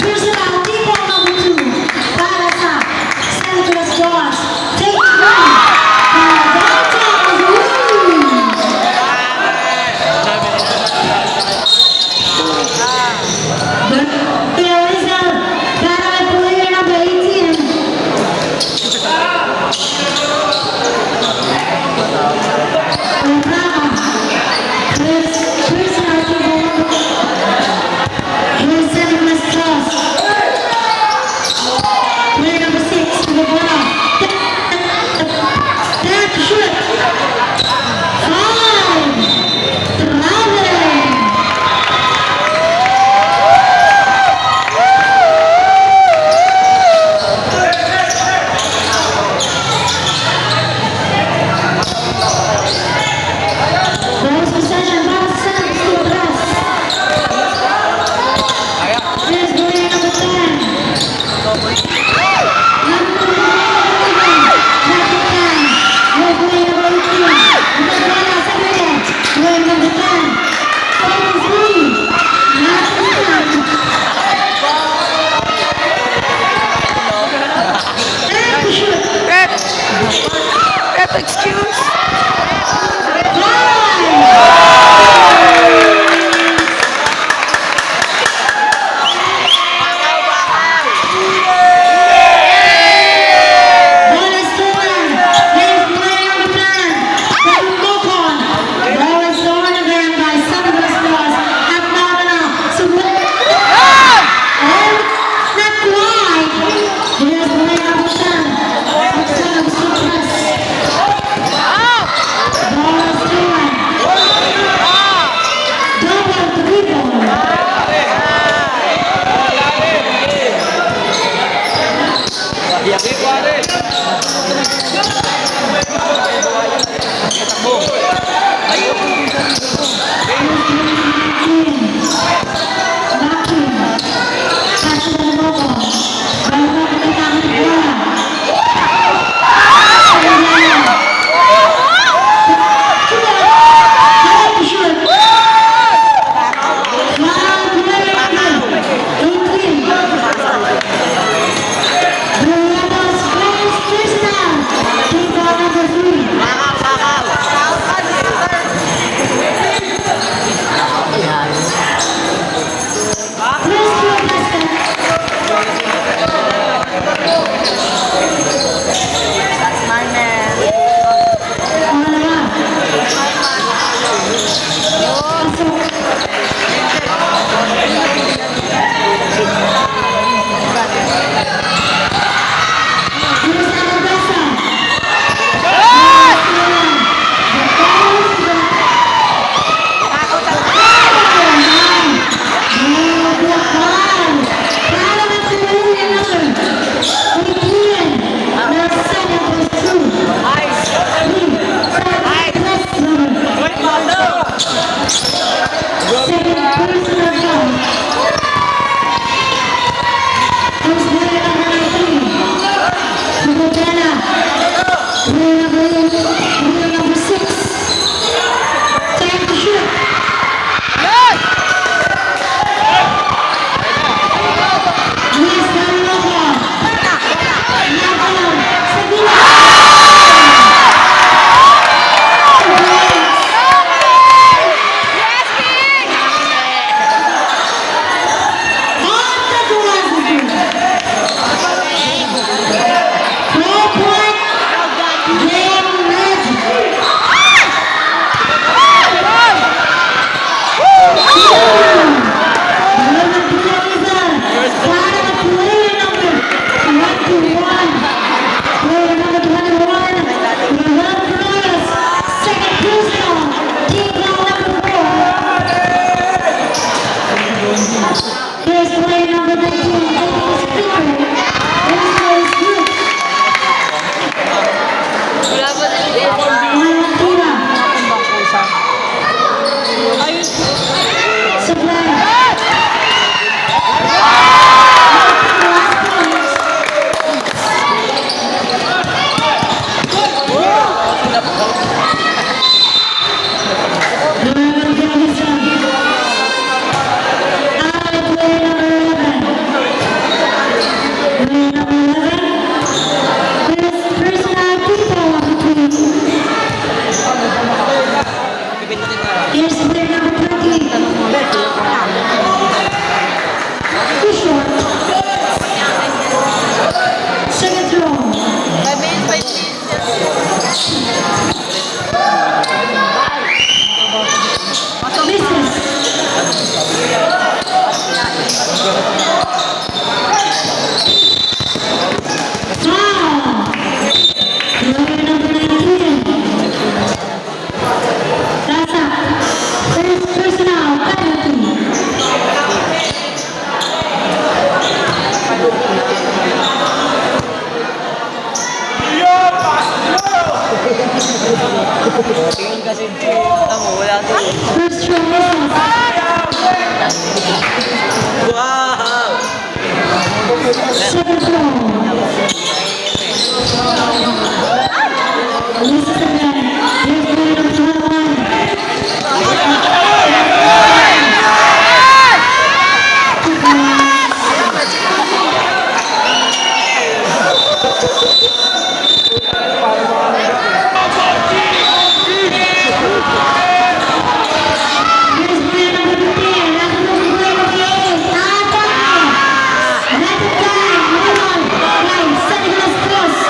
Personal, tipo number 2 para sa Central Tingin kasi kita mo, wala to. First row misses. Wow! Second row. Misses again. Here's player number 21. Here's player number 15. That's player number 8. Let it die. Come on. Right. Setting us close.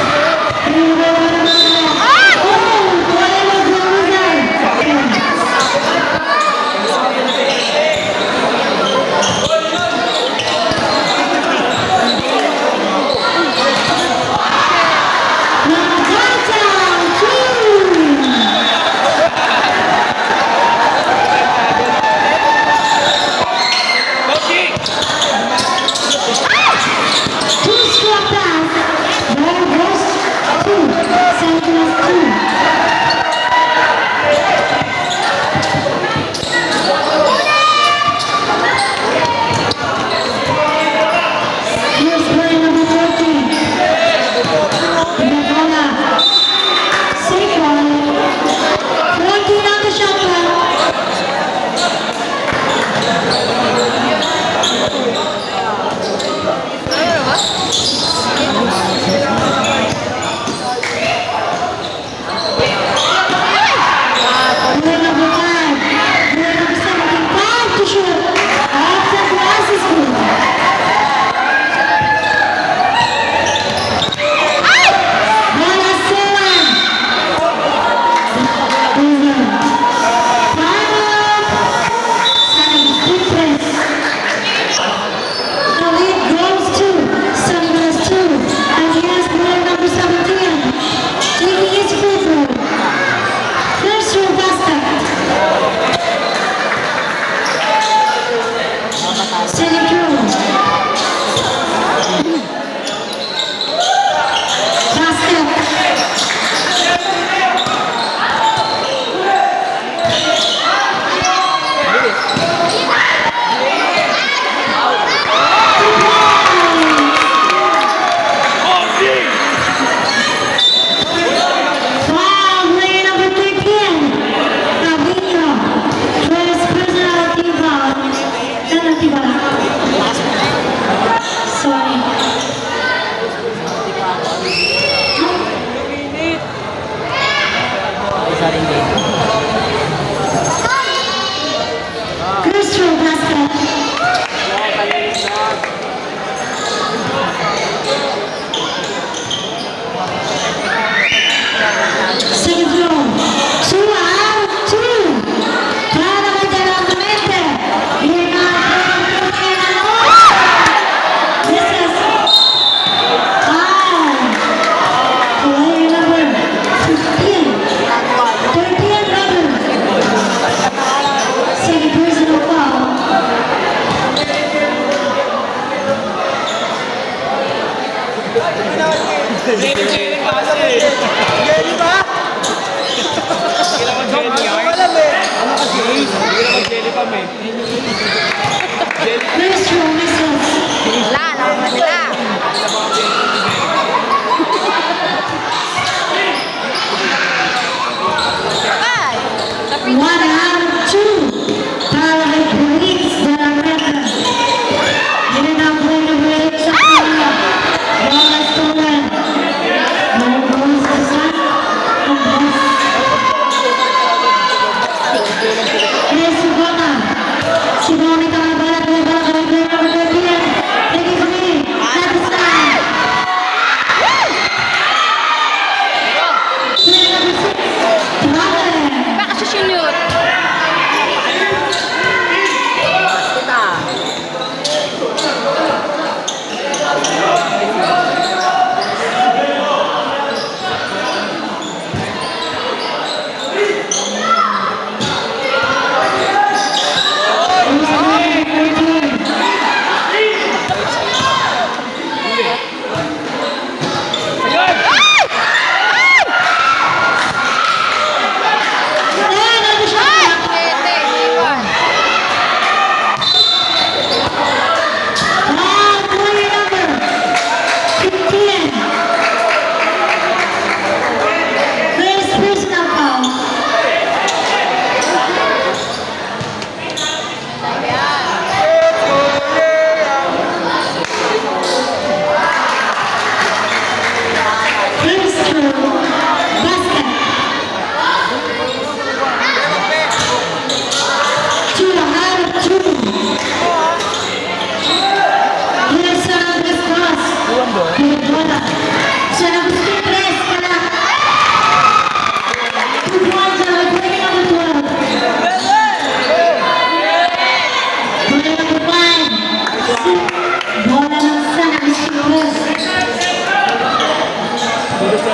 Here's play number 13. Nagbola. Safe one. 14 on the shot clock. Player number 5. Player number 17. 5 to shoot. Off the glass is good. Bola 7. The lead goes to Sunrise 2. And here's player number 17. Taking his free throw. First row basket. Second row. Basket. Foul, player number 13. Fabinho. First personal team foul. Penalty ba? Sorry. Isa rin din. First row basket. Second row. 2 out, 2. Claramente, largamente. Viene a This is foul. Player number 15. 13 rather. Second personal foul. Jelly ba? Kailangan jelly yan. Alam eh. Ano ka jelly? Kailangan jelly pa may. First row misses. One out, 2. Para kay Police de la Reta. Yun ang play number 8 sa kanya. Bola stolen. No goals to set. Here's Sugona. Si Bonnie tama bala kay player number 13. Taking free. At the 14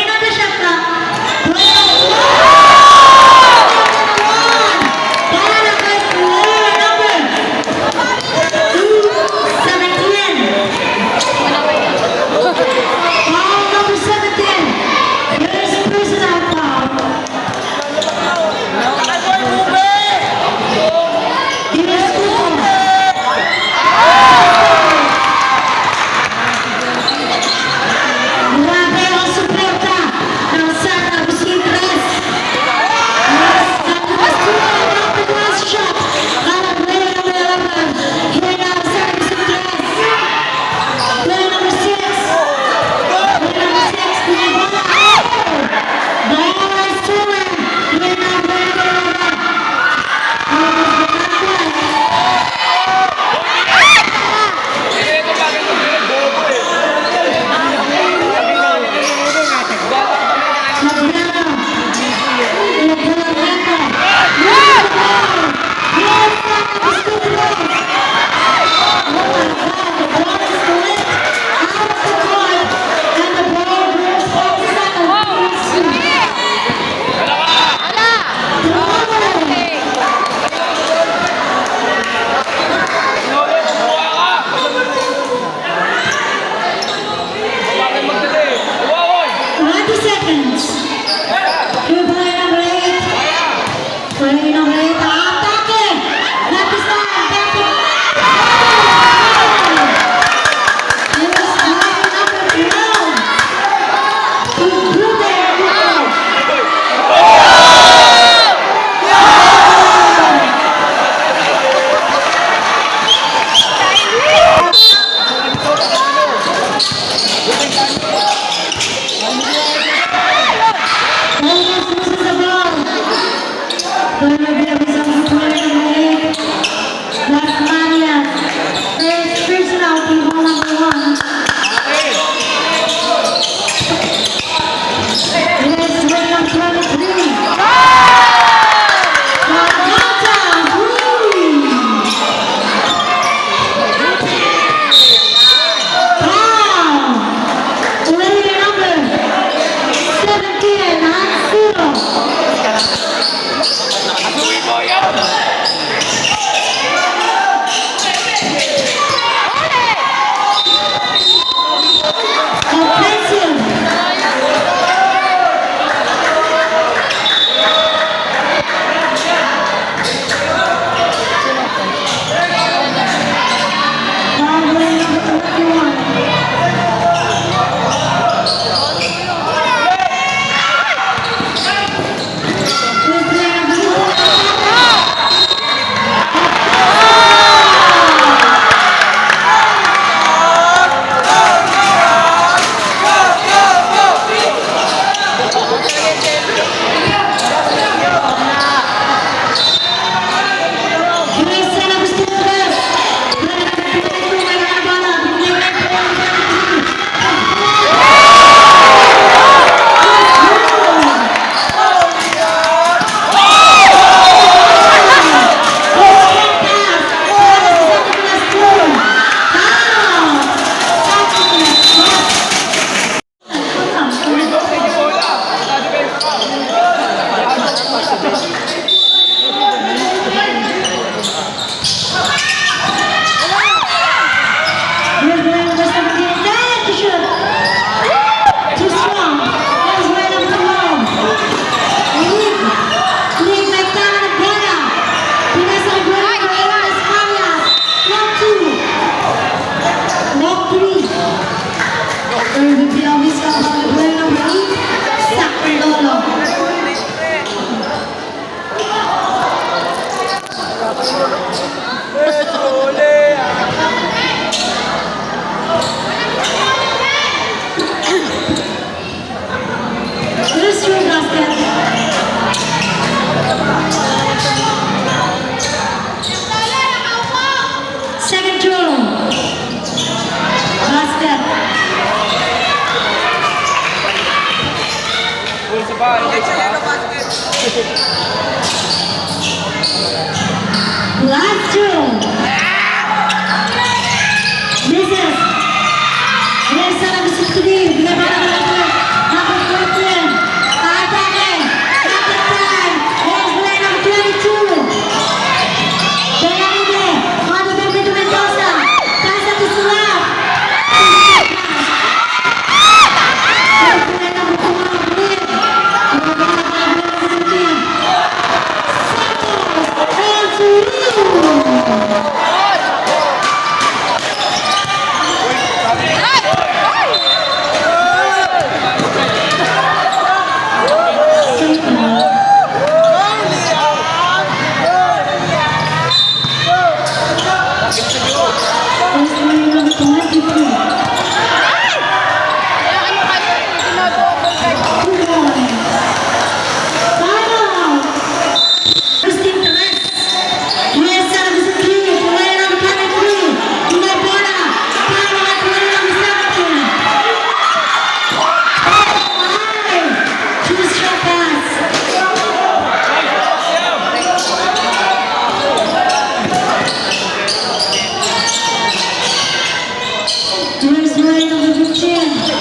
on the shot clock. 12. Para kay player number 217. Foul number 17. There's personal foul. Here's foul. Grabe ang suporta ng San Agustin Press. Yes, San Agustin last shot. Para player number 11. Here now, San Agustin Press. Player number 6. Player number 6, Pinagona. The ball is stolen. Here now, player number 11. Almost the back seconds. Here, player number 8. Player number 8, atake! That is not effective. Here's player number 12. Brute. Almost loses the ball. Player number 8 is player number 8. That's Maria. First personal, team ball number 1. Here's player number 23. Margata Green. Foul. Player number 17, Hansuro. Offensive. Foul, player number 21. Here's player number 2. Here's San Agustin Press. Player number 22, may nakabala. Binigay kay player number 17. To shoot. Too strong. There's player number 12. Lead by Karen Aguera. Pinasa Aguera. Eras Marias. Block 2. Block 3. Third would be obvious on the player number 8. Sacrilolo. Here's your basket. Second throw. Basket. bigay pa number 14. Atake. Atake time. Here's play number 22. Benavides. Mando Benito Mendoza. Pasa to Sulat. Here's play number 200.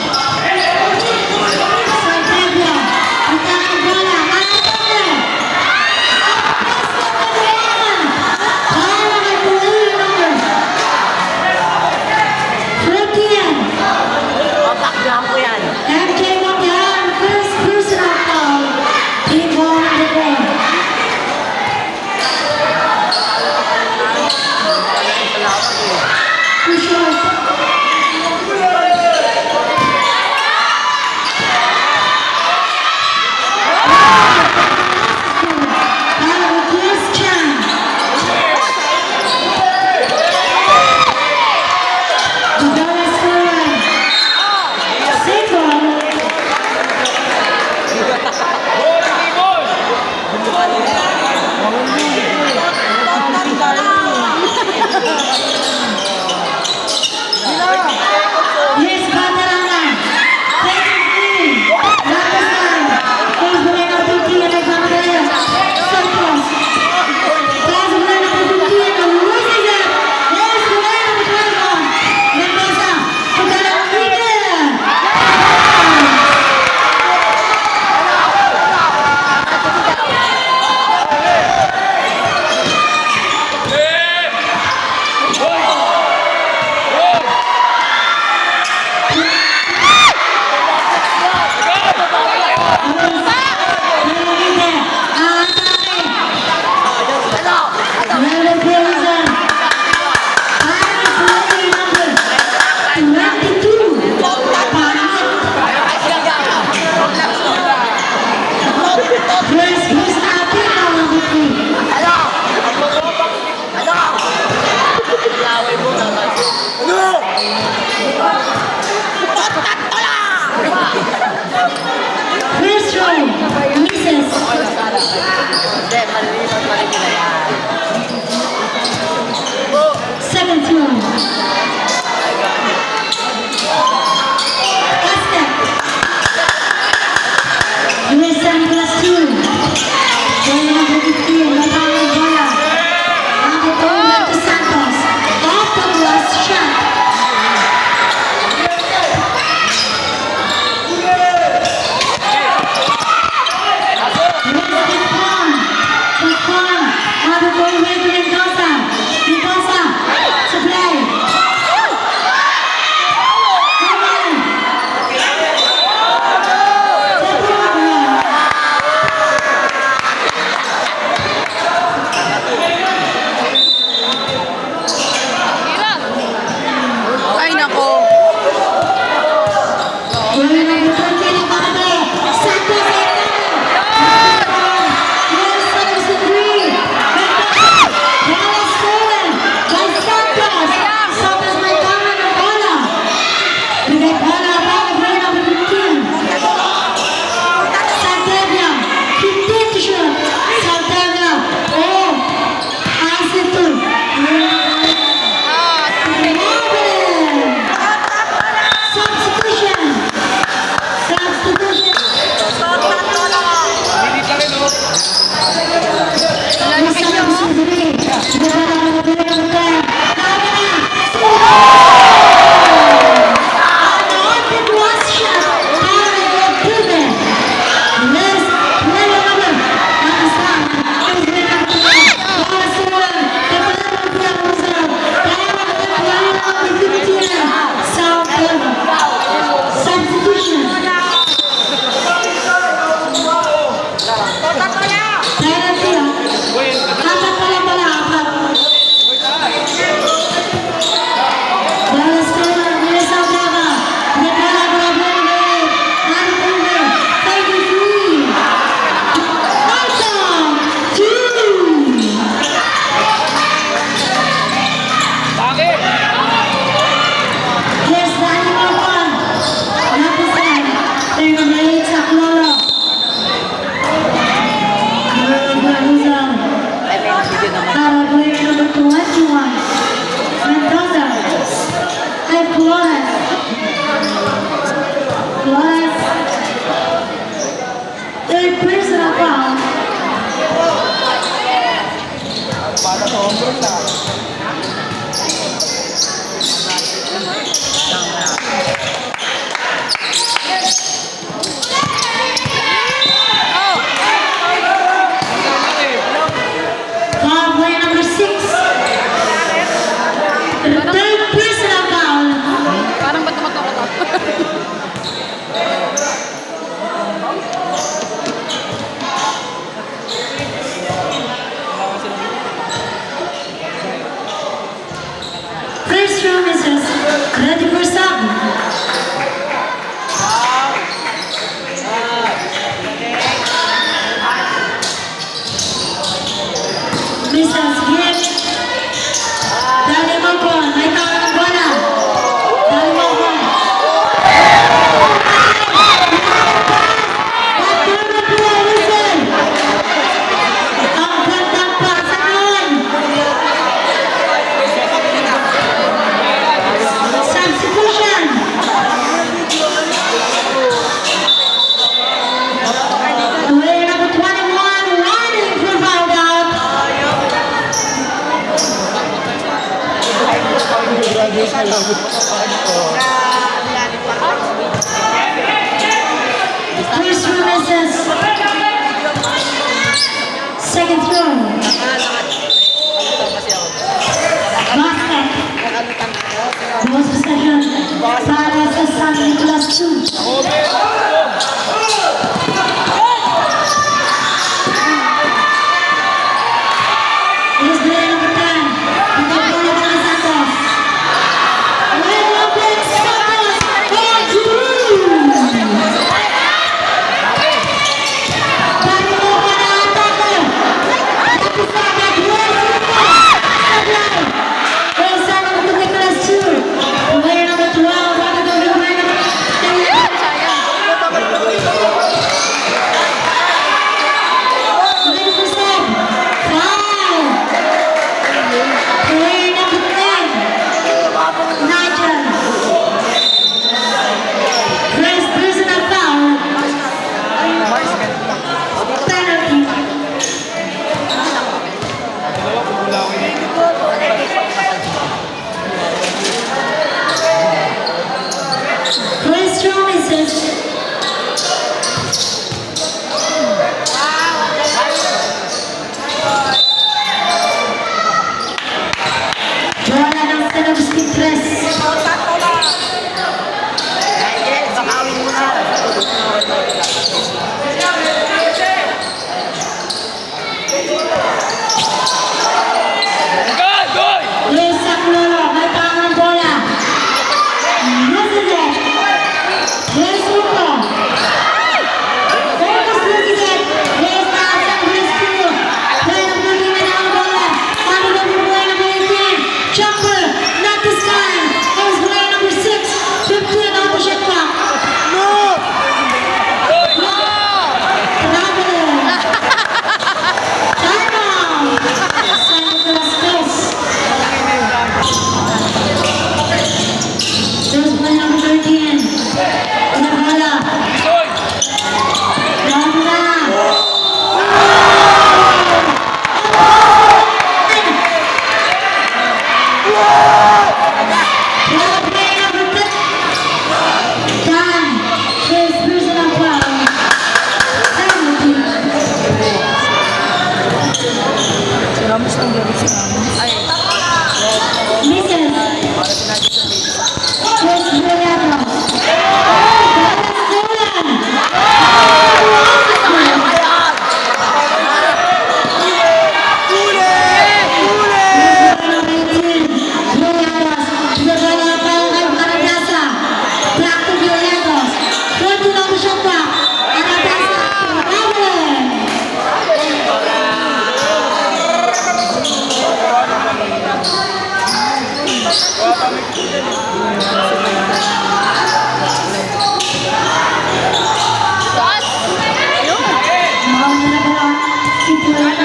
First row, misses. Second row. Aztec. US Nicolas 2. Join number 15, Nathan Boya. Number 2, Roberto Santos. Off the last shot. Ay, nako. Flores. Flores. Third personal foul. Para sa hombro na. Foul play number 6. Third personal foul. Parang ba't tumatakot? First room is just ready for sub. Misses hit. Dali Mongkon, may tawag ng bola. Dali Mongkon. Patuloy po, listen. Ang gandang pasanon. Substitution. Player number 21 running for foul out. First room misses. Second throw. Basket. Balls possession. Para sa San Nicolas 2. It is player number 10. Pagkakulo ng Santos. William Santos. Pari mo ka na atake. Tapos na nag-work. Sablay. Well, San Nicolas 2. Player number 12. Bago daw yung player number 10. Ready for sub. Foul. Player number 10. Nigel. First personal foul. Penalty. First row misses. Jola ng Stanov Speed Press. Agad, goy! Luis Saculolo, may pangang bola. Misses it. Luis Rupo. Focus misses it. Luis na San Luis Puro. Player number 13 may pangang bola. Paano daw yung player number 18? Jumper, not this time. It was player number 6. 15 on the shot clock. Traveler. Timeout. San Nicolas Cruz. There's player number 13. Pinaghala. Goy! Lama. Player number 10. Dan. First personal foul. Penalty. Misses. First Juliano.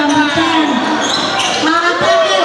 Mga atake. Mga atake.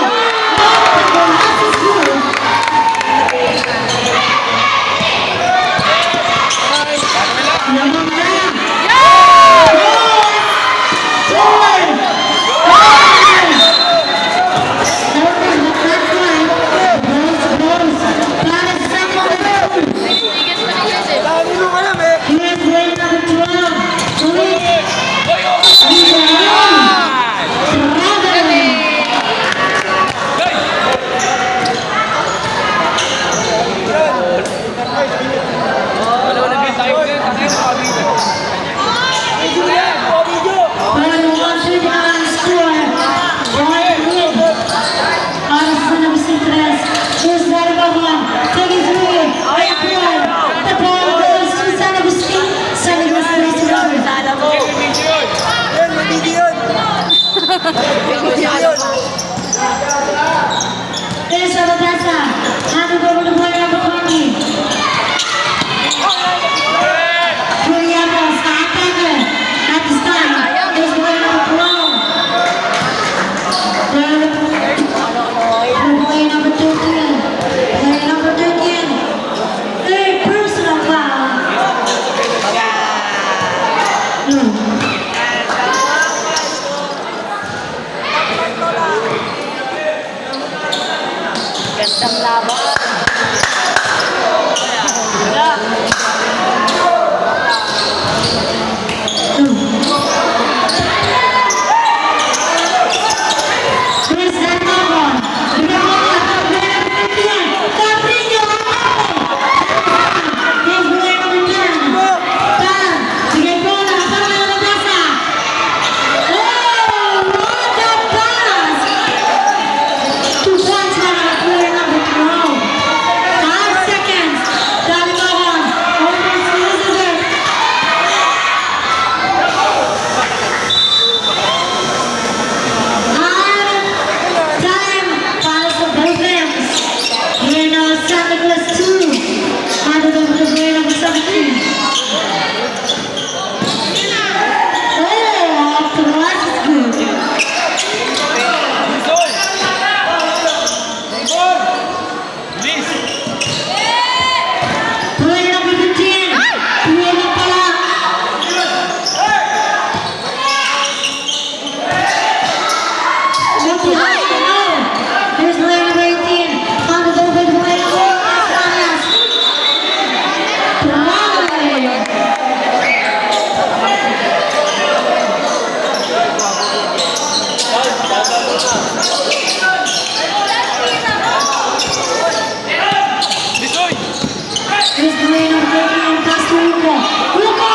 Here's the way number 13, pass to Luka. Luka!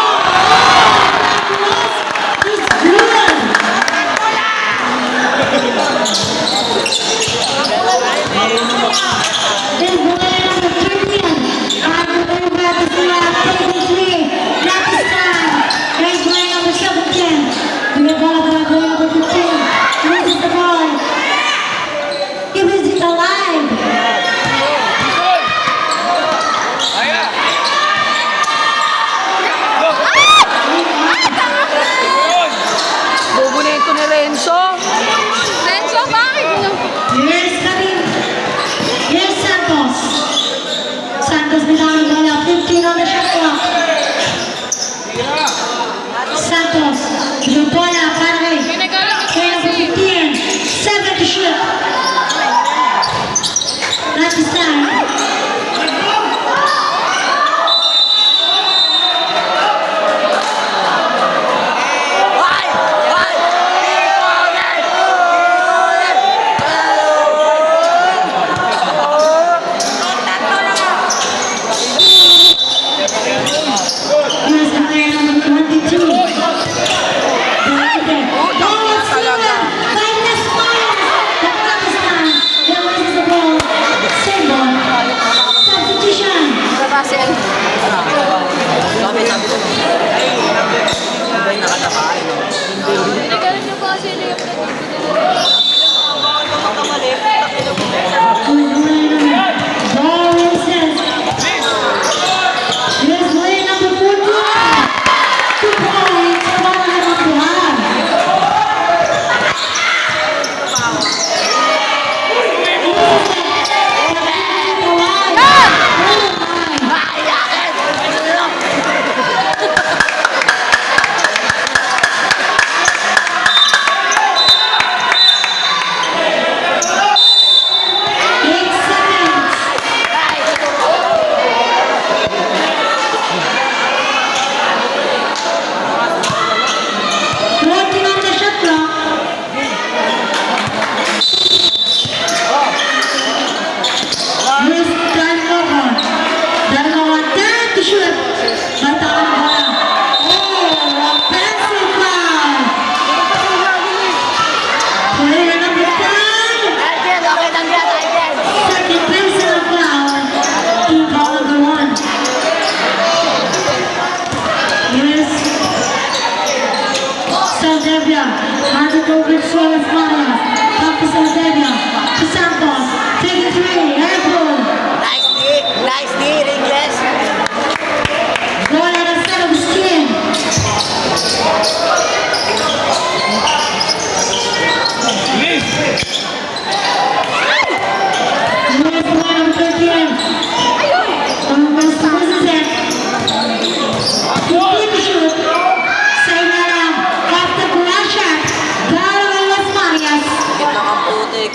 He's good! Here's the way number 13. Back to the left, taking three. Not this time. Here's the way number 17. The ball by the number 15. Loses the ball. He was it alive. Aya! Bobo na ito ni Renzo. Renzo, bakit? Here's Karim. Here's Santos. Santos without the ball. 15 on the shot clock. Santos. The ball up. Padre. Kaya number 15. 7 to shoot. Not this time. Here's the player number 22. Ball is stolen by Les Myers. The clock is done. He loses the ball. Same ball. Substitution. Russell. Pinagalan niyo po kasi yung Ball races. Here's player number 14. 2 points. Ball has to have. Saldivia, hands it over to Suarez Maria. Back to Saldivia, to Santos. Take it three, airball. Nice D, Ingles. Ball out of set of his skin. Here's the line of 13. Mr. Wizard. Complete the shoot. Say na lang. Captain Kurashak. Garo Las Marias. Gitna kang putik.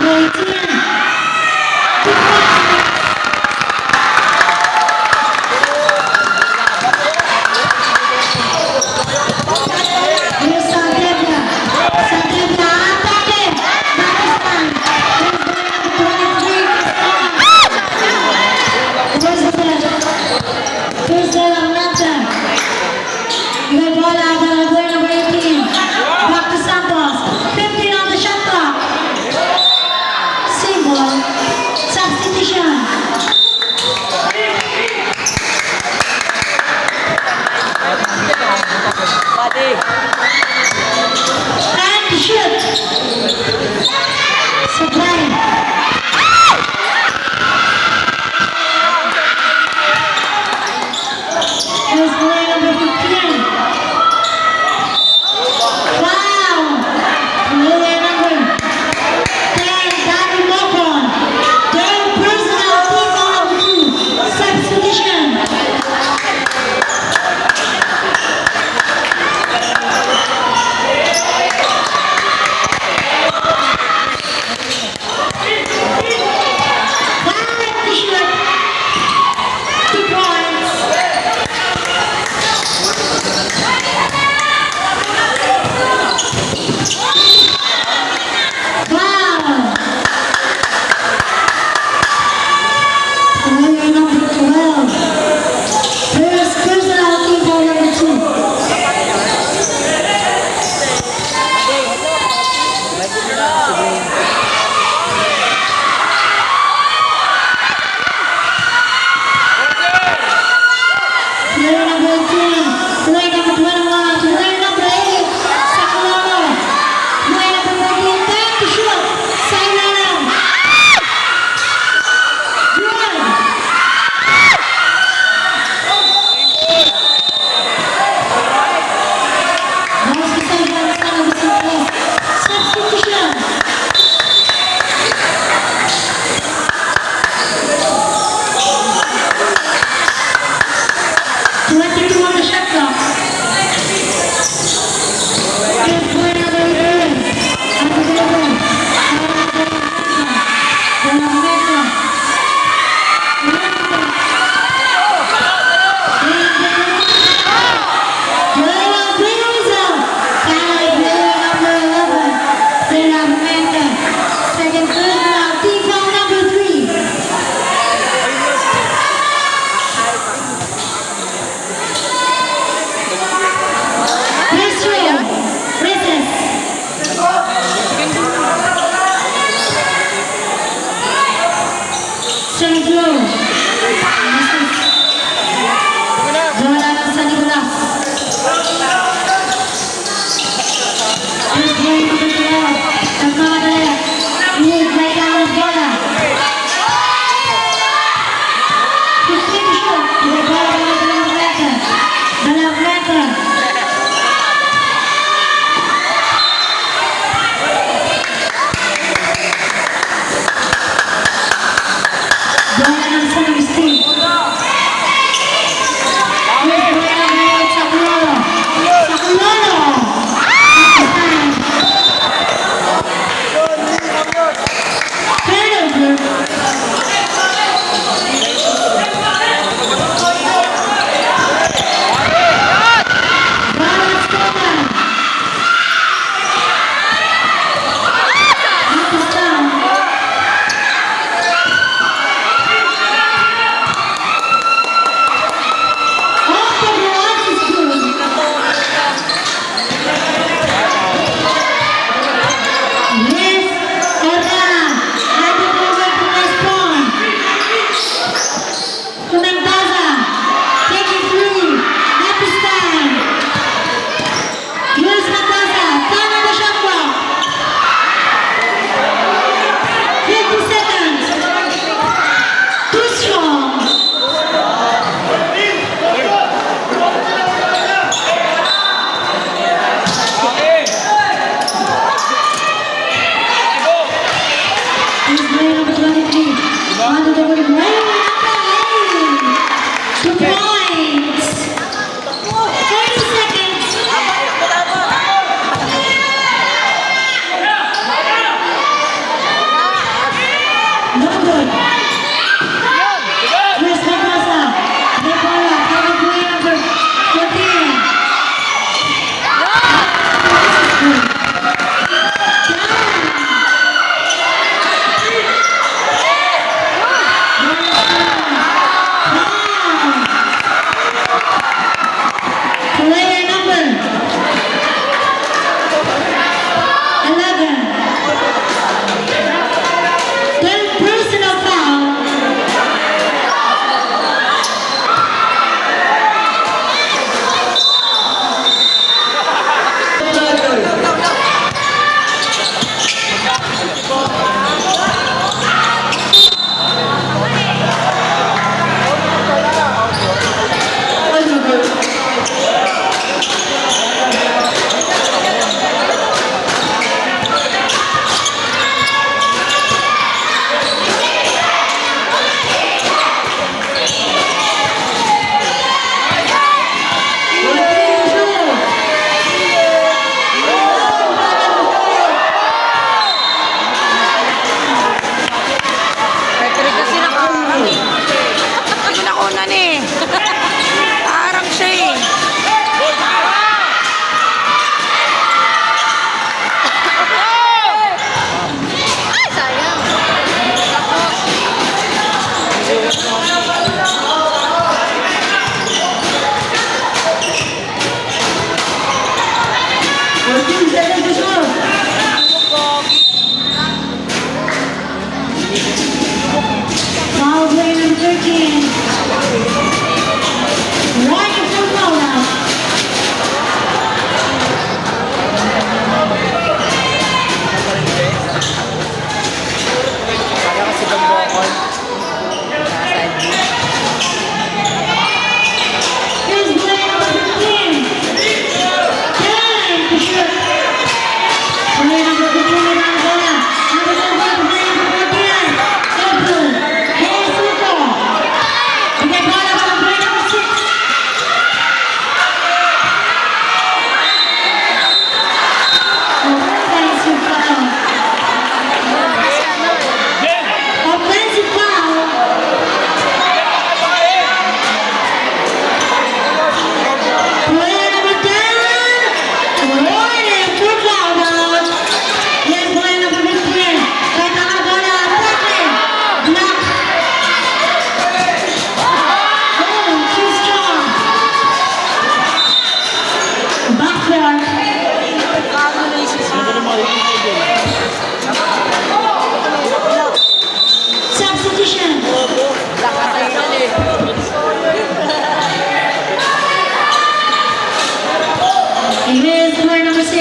number 18. Here's Santebia. Santebia, atake. Pakistan. Here's the Lamanta. Good ball out of the player number 18. Back to Santos. 15 on the shot clock. Same ball. Substitution. Buddy. And shoot. Supply. Here's player number 15. Wow. Player number 10, Danny Mokon. Their personal team number 2. Substitution. Five to shoot. 2 points. Wow. Player number 12. Here's personal team foul number 2. Player number 18, player number 21, player number 8, Sakalano. Player number 14, time to shoot. Sakalano. Good. Vamos que sai para a sala de substitution. Twenty-two on the shot clock. Here's player number 11. Unavailable. Second personal team foul number 3.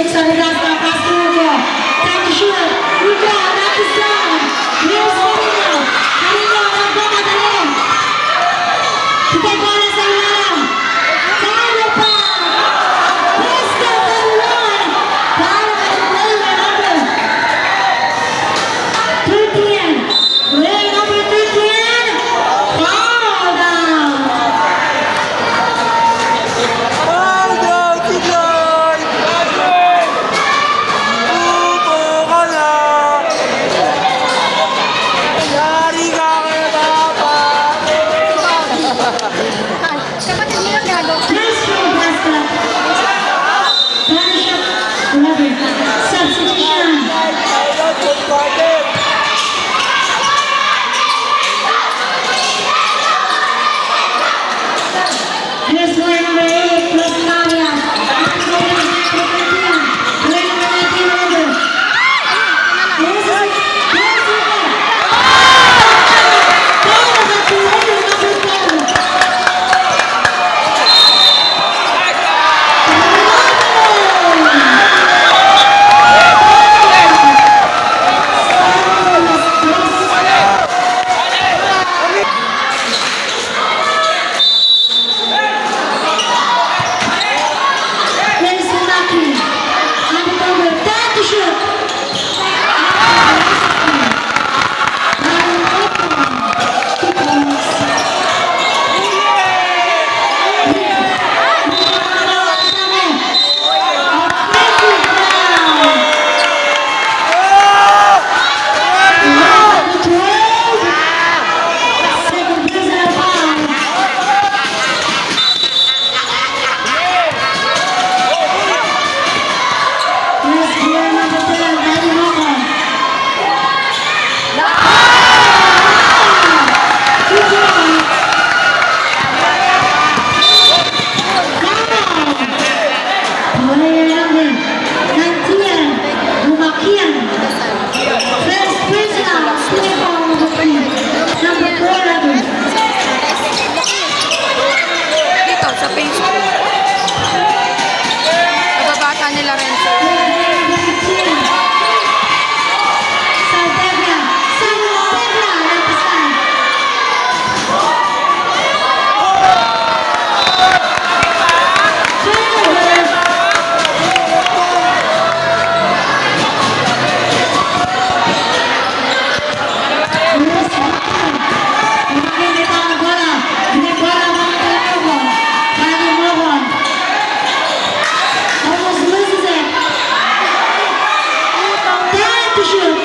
6 on the dot, pass to Hugo. Time to shoot. Hugo, not to zone. Here's Marino. Marino, nagmamadali. Bigay bola sa ilalim. Kaya pa. Preston Talon. Para kay player number 13. Player number 13. Fouled out. Foul out si Joy! Upo ka na! Yari ka kay Papa! Kapatid mo lang gago. Transfer basket. One shot. 11. Substitution. Foul out for Carter! Here's player number 8, plus Maria. Player number 19, over. Here's the Here's Funaki. Undercover, time to shoot. Two points. Offensive foul. Number 12. Second personal foul. Here's player number 10, Danny Walker. Two points. Foul. Player number 19, Lumakian. First personal, player foul number 3. Number 4, number. Dito, sa Facebook. Nababata nila Renzo. Almost loses it. Time to shoot.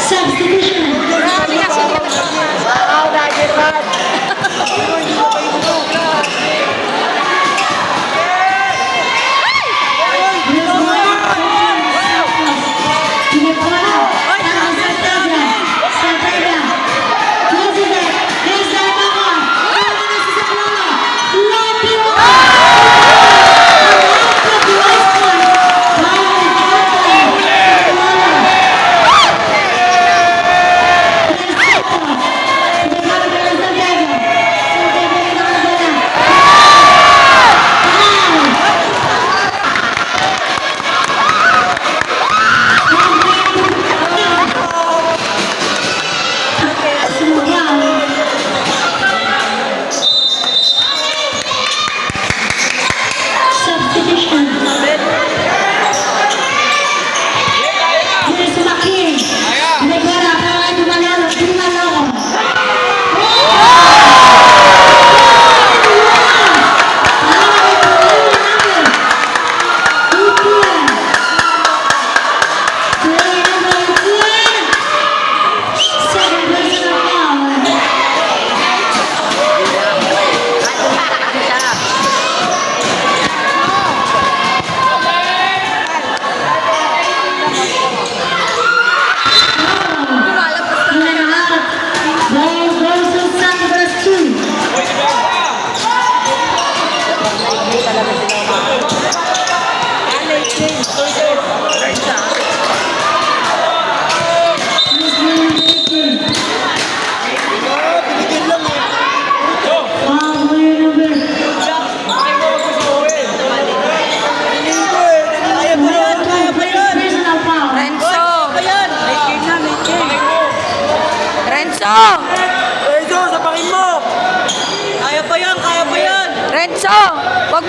Substitution. Grabe kasi dito. Wow, Nagiran!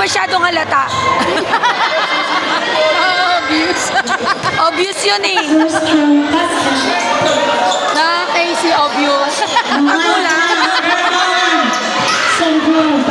masyadong halata. Obvious. Obvious yun eh. First round pass. Na Casey obvious. Ako lang. Serve.